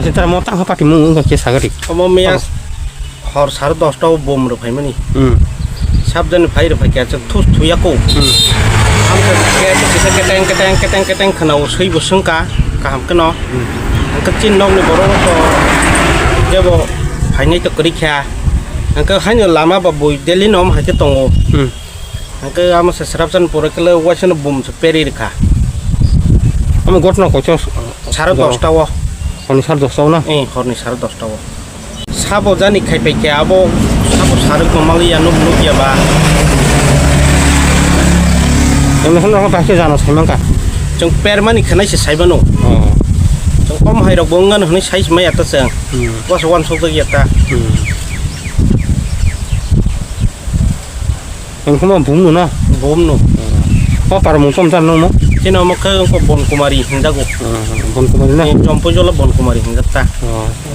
আছে তার মত আহ পাটি মু কে সাগরি আমার মেয়া হর 10:30টাও বোম রে ভাইমানি সাবধানে ভাই রে ভাই কে আছে থুস থুয়াকো আমকে কেটেং খানাও সই বসংকা কাহাম কেন আঙ্কে চিন নংনি বড় তো যেব ভাইনাই তো করি খেয়া আঙ্কে হাইনো লামা বা বই দেলি নম হাইতে তঙ্গো আঙ্কে আমার সারাবজান পরে কেলে ওয়াইছেন বোম পেরি রেখা আমি ঘটনা কইছ 10:30টাও হনি 10:30টাও না হরনি 10:30টাও সাবো জানি খাইপাই কে আবো সাবো সারক মালিয়া নুক নুকিয়াবা এমন হলো বাকি জানো সাইমাঙ্কা जों पेरमानि खानायसो साइबानो जों कम हाइरक बंगान हनै साइज माय आता जों बस वान सौदा गयाता एंखमा बुमनो ना बुमनो ओ पार मुसम जान नो जेन मख बन कुमारी हिंदागो बन कुमारी ना जम्पो जला बन कुमारी हिंदाता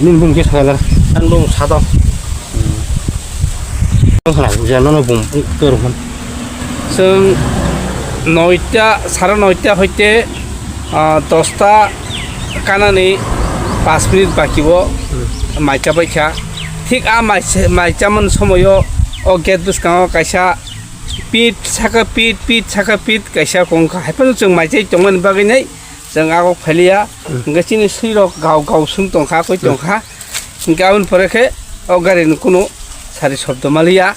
निन बुम के साला आन बुम सादा खाना जानो ना बुम करमन जों 9টা 9:30 হইতে 10টা কানানি 5 মিনিট বাকিব মাইকা বাইখা ঠিক মাইচামন সময় ও গেট বুসকাও কাইসা পিট সাকা পিট কাইসা কংখা হাইপन जों माइचाइ तंगन बागैनाय जों आगो फालिया गचिनि सैरक गाव सुं तंखा कइ तंखा गाउन फरेखे ओ गारिनि कुनु सारि शब्द मालिया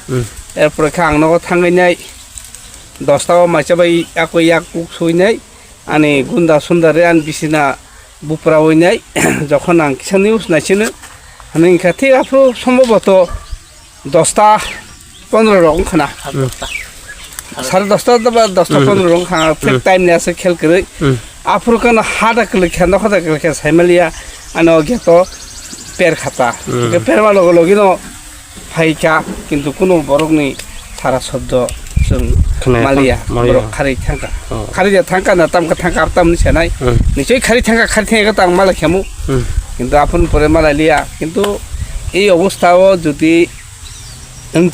एरपर खा आंनो थांगैनाय 10টাও মাইচাবাই একই এক কুক সইনাই আনি গুন্দা সুন্দরে আন বিছিনা বুপরা হইনাই যখন আং কিসান নিউজ নাইছিনো আমি খাতি আপু সম্ভবত 10টা 15 রং খানা 10:30 বা 10টা 15 রং খানা ঠিক টাইম নে আছে খেল করে আফুর কান হাডা কলে খেনা খদা কলে খে সাইমালিয়া আনো গেতো পের খাতা পেরবা লগিনো ফাইকা কিন্তু কোনো বরগনি সারা শব্দ जों मालिया खारि थांका खारिया थांका ना तामका थांका तामनि सेनाय निसय खारि थांका तां माला खेमु কিন্তু আপন পরে মালালিয়া কিন্তু এই অবস্থাও যদি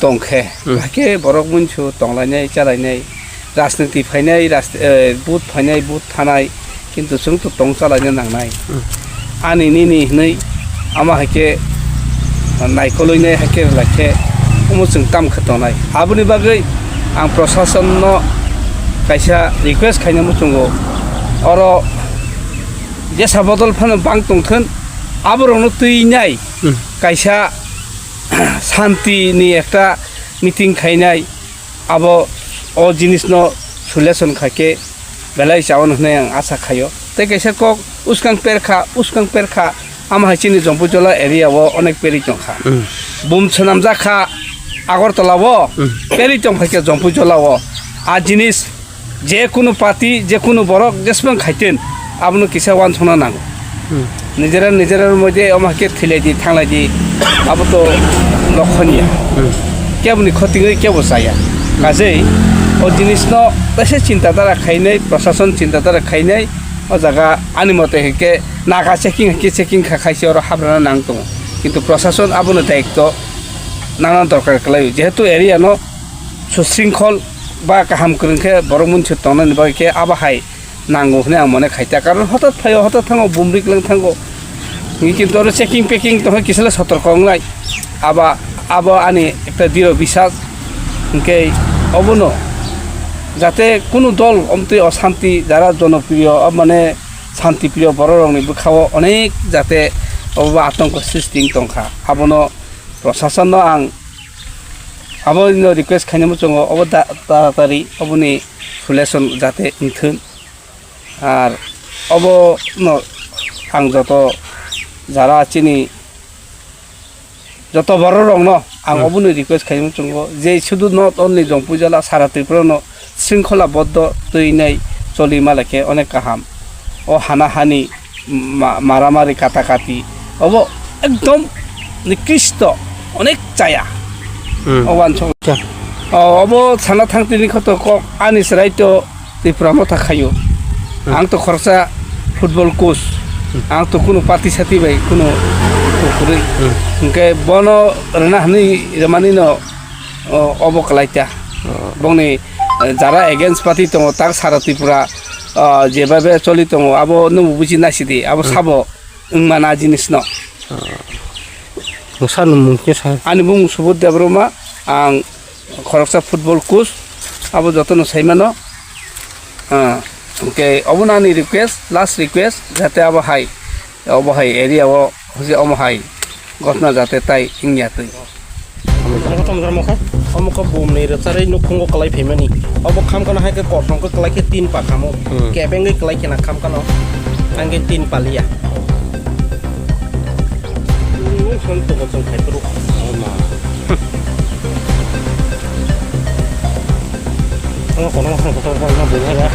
তংখে বাকে বরক মুনছু তংলাইনাই চালাইনাই রাজনীতি ফাইনাই বুথ ফাইনাই বুথ থানাই কিন্তু जों তো তং চালাইनो नांनाय आनि निनि नै आमा हाके नायखलैनाय हाके लाखे जों ताम खतनाय आबुनि बागै आं प्रशासन कैसा रिक्वेस्ट खायनो मुचुंगो और जेसा बदल फान बांग तंथोन आबरनो तैनाय कैसा शांति नि एकटा मीटिंग खायनाय अब ओ जिनिस न सल्यूशन खाके बेलाय जावन होननाय आं आशा खायो तै कैसा को उसकां पेरखा आम हाइचिनि जम्पुजला एरिया वो अनेक पेरि तंखा बुम छनाम जाखा আগরতলাও পেরি তংফাকে জম্পু জলাও আ জিনিস যে কোনো পার্টি যে কোনো বরক যেসবাং খাইতেন আপনি কিসা ওয়ান শোনা নাঙ্গো নিজের মধ্যে আমাকে থিলাই দি থাংলাই দি আবো তো লক্ষণীয় কেবনি ক্ষতি কেবো চায়া কাজেই ও জিনিস ন তাসে চিন্তাধারা খাইনাই প্রশাসন চিন্তাধারা খাইনাই ও জায়গা আনি মতে হেকে নাগা চেকিং খাইছে আর হাবরানা নাং দङ কিন্তু প্রশাসন আপনি দায়িত্ব नाना दरकार कलाई जेहेतु एरिया न सुशृंखल बा गाहाम करनखे बर मुनसे तंनानि बाके आबाहाय नांगौ होने आं माने खायता कारण हठात फायो हठात थांगो बुमरिक लंग थांगो किन्तु आरो चेकिं पेकिं तो किसले सतर्क होंलाय आबा आनि एकटा दृढ़ বিশ্বাস इनके अबनो जाते कोनो दल अमते अशांति যারা জনপ্রিয় माने शांतिप्रिय बर रंनि बुखाव अनेक जाते अबा आतंक सृष्टि तंखा आबनो प्रशासन आं आबो रिक्वेस्ट खायनो मुचुंगो अब तारातारि अबनि सल्यूशन जाते इनथोन आर अब न आं जत जारा चिनि जत बर रं न आं अबनि रिक्वेस्ट खायनो मुचुंगो जे शुधु नट ओनलि जम्पुजला सारा त्रिपुरा शृंखलाबद्ध तैनाय चलि मालाके अनेक गाहाम ओ हानाहानि मारामारि काटाकाटी अब एकदम निकृष्ट अनेक जाया अवान समस्या अब साना थांतिनि खत आनिस राइट त्रिपुरा मथा खायो आं तो खरसा फुटबल कोच आं तो कोनो पार्टी साथी भाई कोनो कुकुरै इनके बनो रना हनि रमानि न अबकलाइता बंनि যারা এগেইনস্ট পার্টি दङ ताक सारा त्रिपुरा जेबाबे चलि दङ अब नों बुझि नासिदि अब साबो mana jinis no Musa mungkin saya ani bung subut debroma ang khoroksa football coach abo jotono saimano okay obunani request last request jate abo hai area abo hoje omo hai gotna jate tai ingya tui ông có bùm này rồi sau nó không có cái phải mà nè ông khăm cái nó hay cái cọt không có cái tin bạc khăm không kẻ bên cái nào khăm cái nó anh cái tin bạc lià không tụi con phải tụi nó còn nó bùn hay đó